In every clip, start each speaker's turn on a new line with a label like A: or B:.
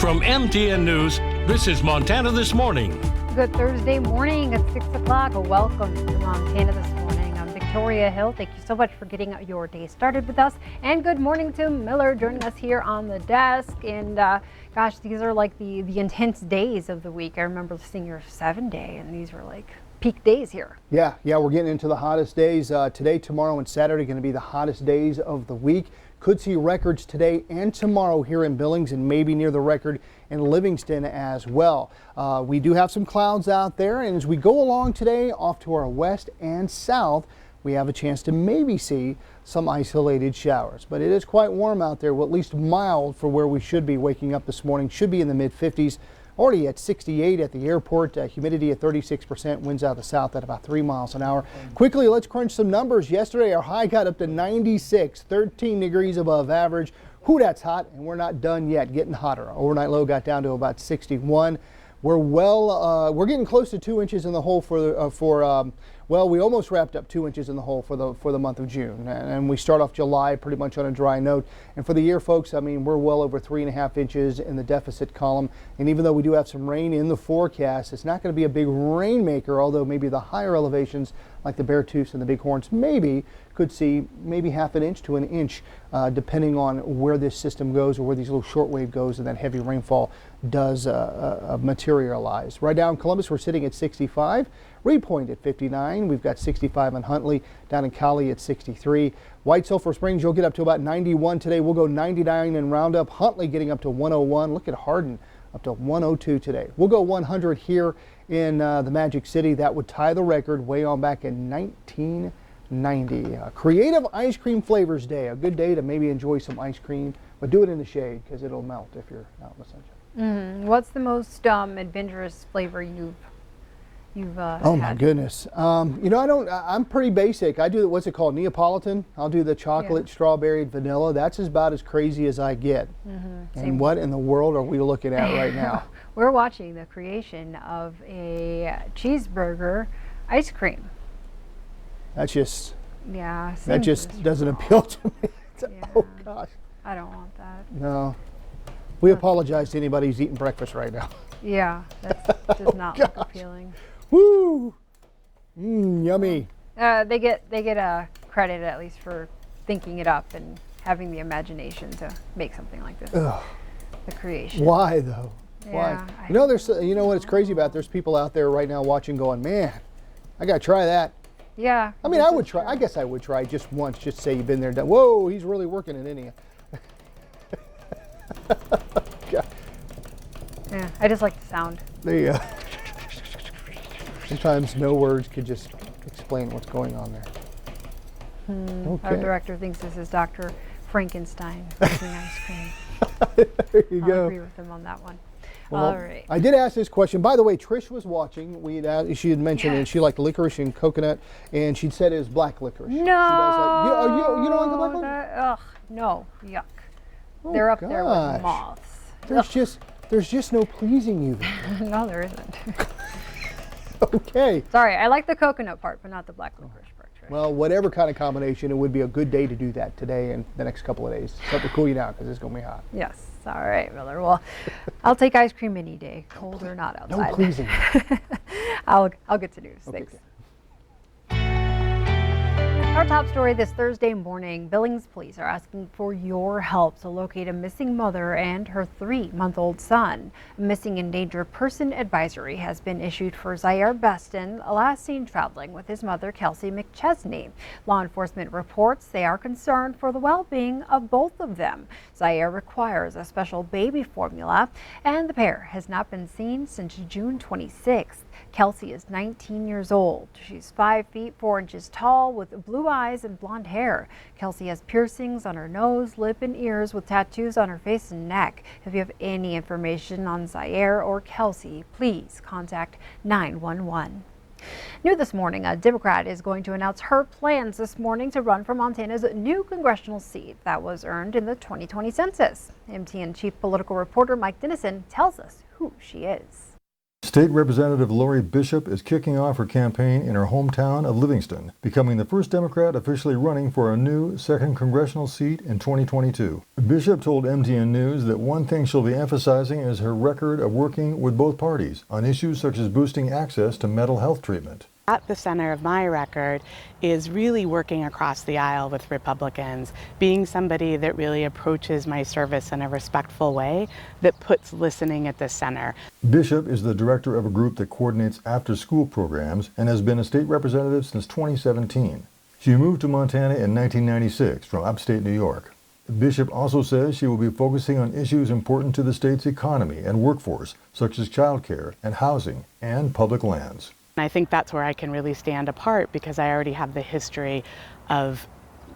A: From MTN News, this is Montana This Morning.
B: Good Thursday morning at 6 o'clock. Welcome to Montana This Morning. I'm Victoria Hill. Thank you so much for getting your day started with us. And good morning to Miller joining us here on the desk. And gosh, these are like the intense days of the week. I remember seeing your 7-day, and these were like peak days here.
C: Yeah, we're getting into the hottest days. Today, tomorrow, and Saturday are going to be the hottest days of the week. Could see records today and tomorrow here in Billings, and maybe near the record in Livingston as well. We do have some clouds out there, and as we go along today off to our west and south, we have a chance to maybe see some isolated showers. But it is quite warm out there, well, at least mild for where we should be waking up this morning. Should be in the mid-50s. Already at 68 at the airport, humidity at 36%, winds out the south at about 3 miles an hour. Quickly, let's crunch some numbers. Yesterday, our high got up to 96, 13 degrees above average. Whew, that's hot, and we're not done yet, getting hotter. Overnight low got down to about 61. We're getting close to 2 inches in the hole well, we almost wrapped up 2 inches in the hole for the month of June, and we start off July pretty much on a dry note. And for the year, folks, I mean, we're well over 3.5 inches in the deficit column. And even though we do have some rain in the forecast, it's not going to be a big rainmaker, although maybe the higher elevations like the Beartooths and the Bighorns maybe could see maybe half an inch to an inch, depending on where this system goes or where these little shortwave goes and that heavy rainfall does materialize. Right now in Columbus, we're sitting at 65. Reed Point at 59. We've got 65 in Huntley. Down in Cali at 63. White Sulphur Springs, you'll get up to about 91 today. We'll go 99 in Roundup. Huntley getting up to 101. Look at Hardin up to 102 today. We'll go 100 here in the Magic City. That would tie the record way on back in 1990. Creative Ice Cream Flavors Day. A good day to maybe enjoy some ice cream, but do it in the shade because it'll melt if you're out in the sunshine.
B: What's the most adventurous flavor you've
C: oh my goodness. You know, I'm pretty basic. I do, what's it called, Neapolitan. I'll do the chocolate, strawberry, vanilla. That's about as crazy as I get. And what in the world are we looking at right now?
B: We're watching the creation of a cheeseburger ice cream.
C: That's just,
B: that
C: just doesn't appeal to me. Oh gosh.
B: I don't want that.
C: No. We apologize to anybody who's eating breakfast right now.
B: Yeah, that does not look appealing.
C: Woo! Yummy.
B: They get a credit at least for thinking it up and having the imagination to make something like this.
C: Ugh.
B: The creation.
C: Why though? Why?
B: Yeah,
C: you know, you know what's crazy about it? There's people out there right now watching, going, "Man, I gotta try that."
B: Yeah.
C: I mean, I would try. I guess I would try just once, just say you've been there, done. Whoa, he's really working it, isn't he?
B: Yeah, I just like the sound.
C: Sometimes no words could just explain what's going on there. Okay.
B: Our director thinks this is Dr. Frankenstein making ice cream.
C: There you go.
B: I'll agree with him on that one.
C: Well,
B: all right.
C: I did ask this question. By the way, Trish was watching. She had mentioned it. She liked licorice and coconut, and she'd said it was black licorice.
B: No.
C: She does you don't like the black licorice?
B: Ugh, no, yuck.
C: Oh,
B: they're up there with moths.
C: There's just no pleasing you there.
B: No, there isn't.
C: Okay.
B: Sorry, I like the coconut part, but not the black licorice part. Trish.
C: Well, whatever kind of combination, it would be a good day to do that today and the next couple of days. Something to cool you down because it's going to be hot.
B: Yes. All right, Miller. Well, I'll take ice cream any day, cold or not outside.
C: No pleasing.
B: I'll get to news.
C: Okay.
B: Thanks. Our top story this Thursday morning, Billings police are asking for your help to locate a missing mother and her 3-month-old son. A missing and endangered person advisory has been issued for Zaire Beston, last seen traveling with his mother, Kelsey McChesney. Law enforcement reports they are concerned for the well-being of both of them. Zaire requires a special baby formula, and the pair has not been seen since June 26th. Kelsey is 19 years old. She's 5 feet 4 inches tall with blue eyes and blonde hair. Kelsey has piercings on her nose, lip, and ears with tattoos on her face and neck. If you have any information on Zaire or Kelsey, please contact 911. New this morning, a Democrat is going to announce her plans this morning to run for Montana's new congressional seat that was earned in the 2020 census. MTN chief political reporter Mike Dennison tells us who she is.
D: State Representative Lori Bishop is kicking off her campaign in her hometown of Livingston, becoming the first Democrat officially running for a new 2nd congressional seat in 2022. Bishop told MTN News that one thing she'll be emphasizing is her record of working with both parties on issues such as boosting access to mental health treatment.
E: At the center of my record is really working across the aisle with Republicans, being somebody that really approaches my service in a respectful way that puts listening at the center.
D: Bishop is the director of a group that coordinates after-school programs and has been a state representative since 2017. She moved to Montana in 1996 from upstate New York. Bishop also says she will be focusing on issues important to the state's economy and workforce, such as childcare and housing and public lands.
E: I think that's where I can really stand apart because I already have the history of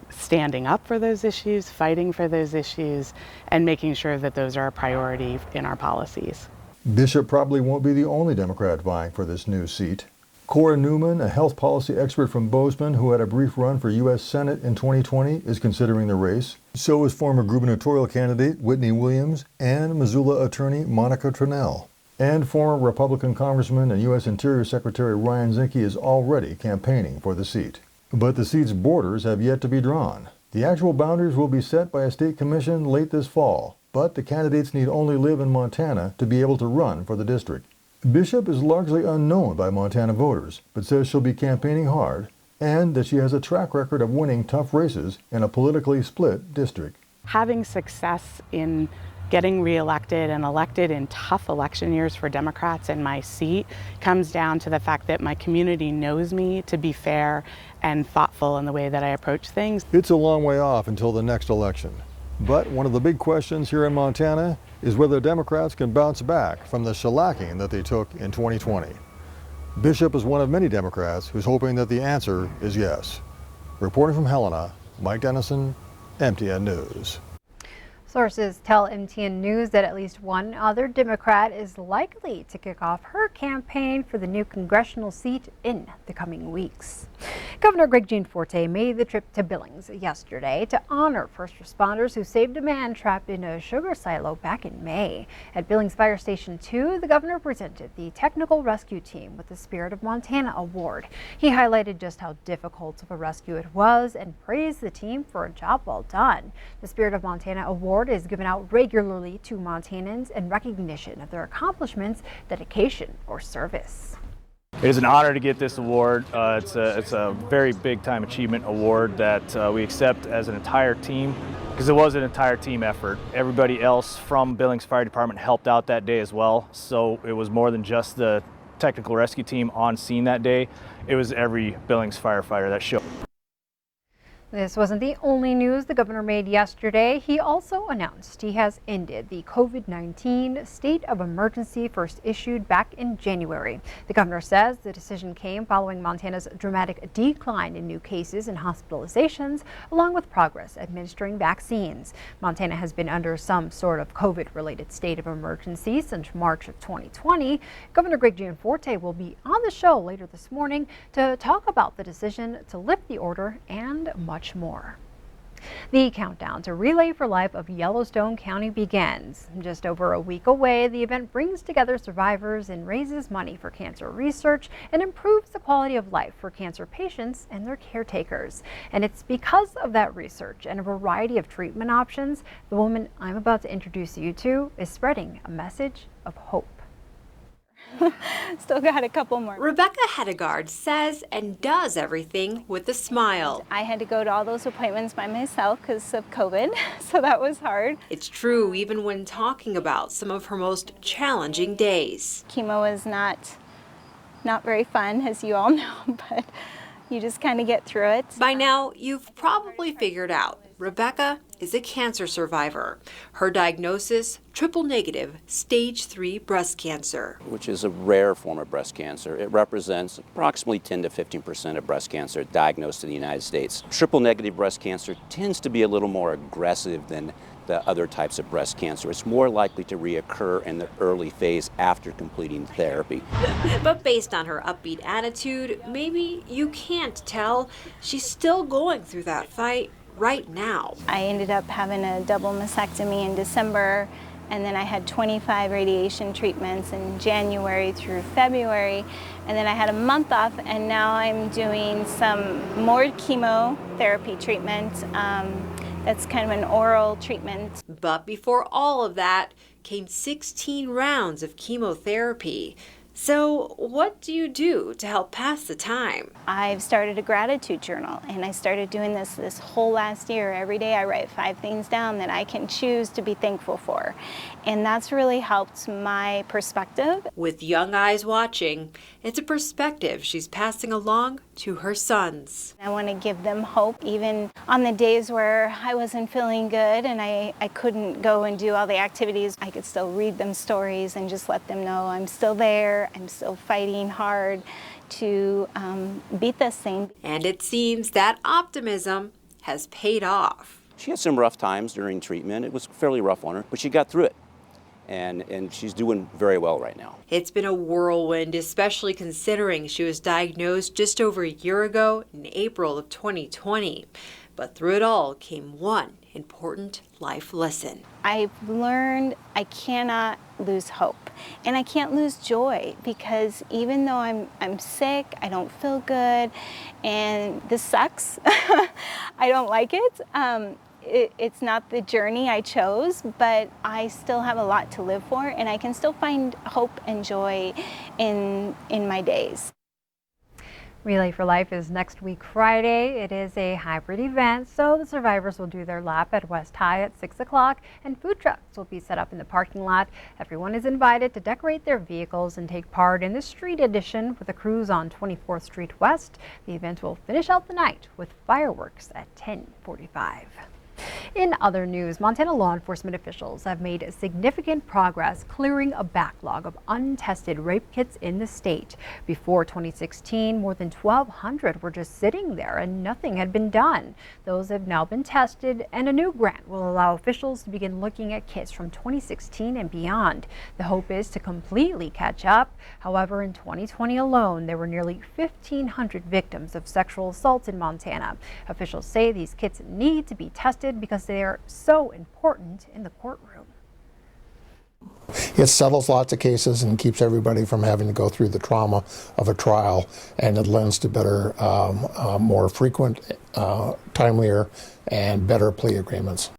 E: standing up for those issues, fighting for those issues, and making sure that those are a priority in our policies.
D: Bishop probably won't be the only Democrat vying for this new seat. Cora Newman, a health policy expert from Bozeman who had a brief run for U.S. Senate in 2020, is considering the race. So is former gubernatorial candidate Whitney Williams and Missoula attorney Monica Tranell. And former Republican Congressman and U.S. Interior Secretary Ryan Zinke is already campaigning for the seat. But the seat's borders have yet to be drawn. The actual boundaries will be set by a state commission late this fall, but the candidates need only live in Montana to be able to run for the district. Bishop is largely unknown by Montana voters, but says she'll be campaigning hard and that she has a track record of winning tough races in a politically split district.
E: Having success in getting reelected and elected in tough election years for Democrats in my seat comes down to the fact that my community knows me to be fair and thoughtful in the way that I approach things.
D: It's a long way off until the next election. But one of the big questions here in Montana is whether Democrats can bounce back from the shellacking that they took in 2020. Bishop is one of many Democrats who's hoping that the answer is yes. Reporting from Helena, Mike Dennison, MTN News.
B: Sources tell MTN News that at least one other Democrat is likely to kick off her campaign for the new congressional seat in the coming weeks. Governor Greg Gianforte made the trip to Billings yesterday to honor first responders who saved a man trapped in a sugar silo back in May. At Billings Fire Station 2, the governor presented the technical rescue team with the Spirit of Montana Award. He highlighted just how difficult of a rescue it was and praised the team for a job well done. The Spirit of Montana Award is given out regularly to Montanans in recognition of their accomplishments, dedication, or service.
F: It is an honor to get this award. It's a very big time achievement award that we accept as an entire team because it was an entire team effort. Everybody else from Billings Fire Department helped out that day as well. So it was more than just the technical rescue team on scene that day. It was every Billings firefighter that showed.
B: This wasn't the only news the governor made yesterday. He also announced he has ended the COVID-19 state of emergency first issued back in January. The governor says the decision came following Montana's dramatic decline in new cases and hospitalizations, along with progress administering vaccines. Montana has been under some sort of COVID-related state of emergency since March of 2020. Governor Greg Gianforte will be on the show later this morning to talk about the decision to lift the order and much more. The countdown to Relay for Life of Yellowstone County begins. Just over a week away, the event brings together survivors and raises money for cancer research and improves the quality of life for cancer patients and their caretakers. And it's because of that research and a variety of treatment options, the woman I'm about to introduce you to is spreading a message of hope.
G: Still got a couple more.
H: Rebecca HEDEGAARD says and does everything with a smile.
G: I had to go to all those appointments by myself because of COVID, so that was hard.
H: It's true even when talking about some of her most challenging days.
G: Chemo was not very fun, as you all know, but you just kind of get through it.
H: By now, you've probably figured out Rebecca is a cancer survivor. Her diagnosis, triple negative, stage 3 breast cancer.
I: Which is a rare form of breast cancer. It represents approximately 10 to 15% of breast cancer diagnosed in the United States. Triple negative breast cancer tends to be a little more aggressive than the other types of breast cancer. It's more likely to reoccur in the early phase after completing therapy.
H: But based on her upbeat attitude, maybe you can't tell she's still going through that fight right now.
G: I ended up having a double mastectomy in December, and then I had 25 radiation treatments in January through February, and then I had a month off, and now I'm doing some more chemotherapy treatment. That's kind of an oral treatment.
H: But before all of that came 16 rounds of chemotherapy. So what do you do to help pass the time?
G: I've started a gratitude journal, and I started doing this whole last year. Every day I write 5 things down that I can choose to be thankful for. And that's really helped my perspective.
H: With young eyes watching, it's a perspective she's passing along to her sons.
G: I want to give them hope, even on the days where I wasn't feeling good and I couldn't go and do all the activities. I could still read them stories and just let them know I'm still there, I'm still fighting hard to beat this thing.
H: And it seems that optimism has paid off.
I: She had some rough times during treatment. It was fairly rough on her, but she got through it. And she's doing very well right now.
H: It's been a whirlwind, especially considering she was diagnosed just over a year ago in April of 2020. But through it all came one important life lesson.
G: I've learned I cannot lose hope, and I can't lose joy, because even though I'm sick, I don't feel good, and this sucks. I don't like it. It's not the journey I chose, but I still have a lot to live for, and I can still find hope and joy in my days.
B: Relay for Life is next week Friday. It is a hybrid event, so the survivors will do their lap at West High at 6 o'clock, and food trucks will be set up in the parking lot. Everyone is invited to decorate their vehicles and take part in the street edition with a cruise on 24th Street West. The event will finish out the night with fireworks at 10:45. In other news, Montana law enforcement officials have made significant progress clearing a backlog of untested rape kits in the state. Before 2016, more than 1,200 were just sitting there and nothing had been done. Those have now been tested, and a new grant will allow officials to begin looking at kits from 2016 and beyond. The hope is to completely catch up. However, in 2020 alone, there were nearly 1,500 victims of sexual assault in Montana. Officials say these kits need to be tested because they are so important in the courtroom.
J: It settles lots of cases and keeps everybody from having to go through the trauma of a trial, and it lends to better, more frequent, timelier, and better plea agreements.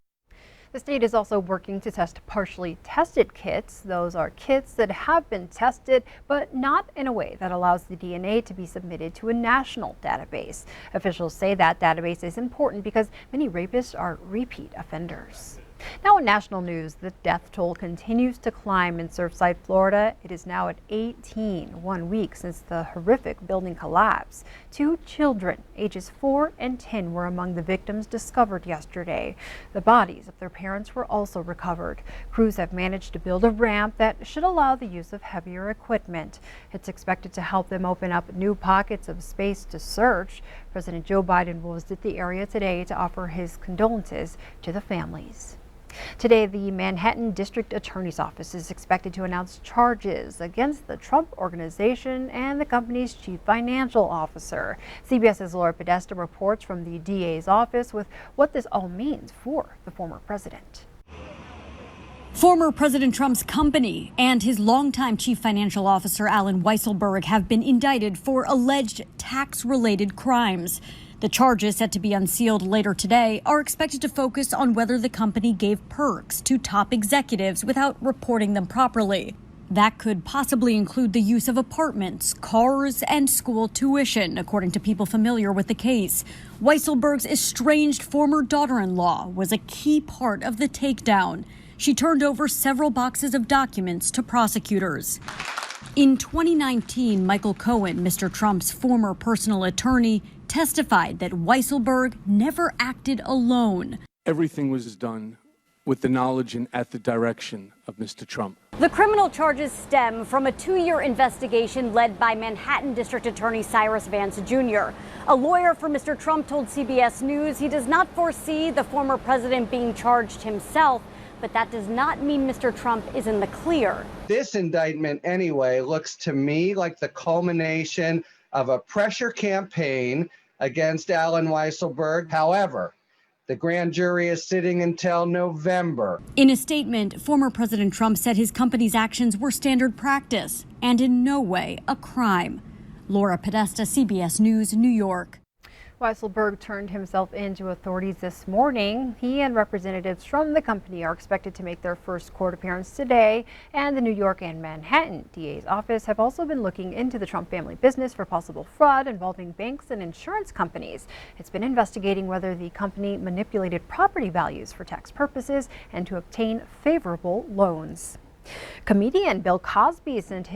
B: The state is also working to test partially tested kits. Those are kits that have been tested, but not in a way that allows the DNA to be submitted to a national database. Officials say that database is important because many rapists are repeat offenders. Now in national news, the death toll continues to climb in Surfside, Florida. It is now at 18, 1 week since the horrific building collapse. 2 children, ages 4 and 10, were among the victims discovered yesterday. The bodies of their parents were also recovered. Crews have managed to build a ramp that should allow the use of heavier equipment. It's expected to help them open up new pockets of space to search. President Joe Biden will visit the area today to offer his condolences to the families. Today, the Manhattan District Attorney's Office is expected to announce charges against the Trump Organization and the company's chief financial officer. CBS's Laura Podesta reports from the DA's office with what this all means for the former president.
K: Former President Trump's company and his longtime chief financial officer, Alan Weisselberg, have been indicted for alleged tax-related crimes. The charges, set to be unsealed later today, are expected to focus on whether the company gave perks to top executives without reporting them properly. That could possibly include the use of apartments, cars, and school tuition, according to people familiar with the case. Weisselberg's estranged former daughter-in-law was a key part of the takedown. She turned over several boxes of documents to prosecutors. In 2019, Michael Cohen, Mr. Trump's former personal attorney, testified that Weisselberg never acted alone.
L: Everything was done with the knowledge and at the direction of Mr. Trump.
K: The criminal charges stem from a 2-year investigation led by Manhattan District Attorney Cyrus Vance Jr. A lawyer for Mr. Trump told CBS News he does not foresee the former president being charged himself, but that does not mean Mr. Trump is in the clear.
M: This indictment, anyway, looks to me like the culmination of a pressure campaign against Alan Weisselberg. However, The grand jury is sitting until November.
K: In a statement, former President Trump said his company's actions were standard practice and in no way a crime. Laura Podesta, CBS News, New York.
B: Weisselberg turned himself in to authorities this morning. He and representatives from the company are expected to make their first court appearance today, and the New York and Manhattan DA's office have also been looking into the Trump family business for possible fraud involving banks and insurance companies. It's been investigating whether the company manipulated property values for tax purposes and to obtain favorable loans. Comedian Bill Cosby spent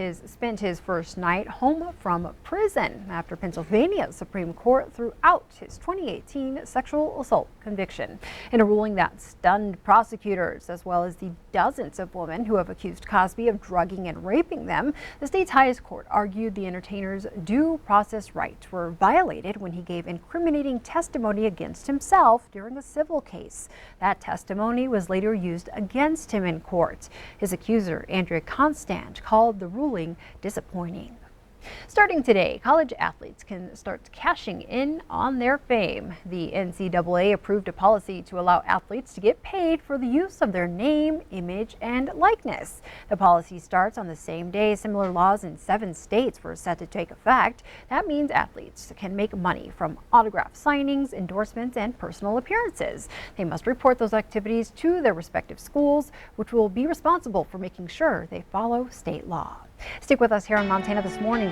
B: his first night home from prison after Pennsylvania's Supreme Court threw out his 2018 sexual assault conviction. In a ruling that stunned prosecutors, as well as the dozens of women who have accused Cosby of drugging and raping them, the state's highest court argued the entertainer's due process rights were violated when he gave incriminating testimony against himself during a civil case. That testimony was later used against him in court. His accuser, Andrea Constant, called the ruling disappointing. Starting today, college athletes can start cashing in on their fame. The NCAA approved a policy to allow athletes to get paid for the use of their name, image, and likeness. The policy starts on the same day similar laws in 7 states were set to take effect. That means athletes can make money from autograph signings, endorsements, and personal appearances. They must report those activities to their respective schools, which will be responsible for making sure they follow state law. Stick with us here on Montana This Morning.